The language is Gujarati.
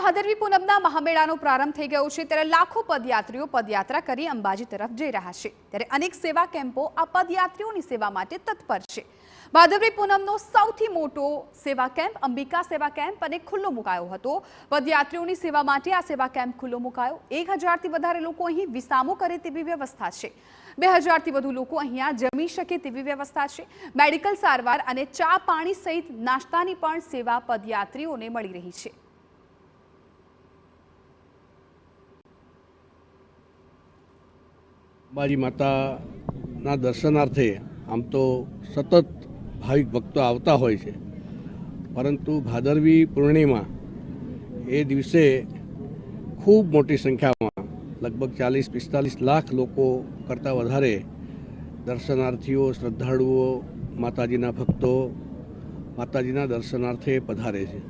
ભાદરવી પૂનમના મહામેળાનો પ્રારંભ થઈ ગયો છે ત્યારે લાખો પદયાત્રીઓ પદયાત્રા કરી અંબાજી તરફ જઈ રહ્યા છે ત્યારે અનેક સેવા કેમ્પો આ પદયાત્રીઓની સેવા માટે તત્પર છે। ભાદરવી પૂનમનો સૌથી મોટો સેવા કેમ્પ અંબિકા સેવા કેમ્પ અને ખુલ્લો મુકાયો હતો। પદયાત્રીઓની સેવા માટે આ સેવા કેમ્પ ખુલ્લો મુકાયો। 1000થી વધારે લોકો અહીં વિસામો કરે તેવી વ્યવસ્થા છે। 2000થી વધુ લોકો અહીંયા જમી શકે તેવી વ્યવસ્થા છે। મેડિકલ સારવાર અને ચા પાણી સહિત નાસ્તાની પણ સેવા પદયાત્રીઓને મળી રહી છે। અંબાજી માતાના દર્શનાર્થે આમ તો સતત ભાવિક ભક્તો આવતા હોય છે, પરંતુ ભાદરવી પૂર્ણિમા એ દિવસે ખૂબ મોટી સંખ્યામાં લગભગ 40-45 લાખ લોકો કરતાં વધારે દર્શનાર્થીઓ શ્રદ્ધાળુઓ માતાજીના ભક્તો માતાજીના દર્શનાર્થે પધારે છે।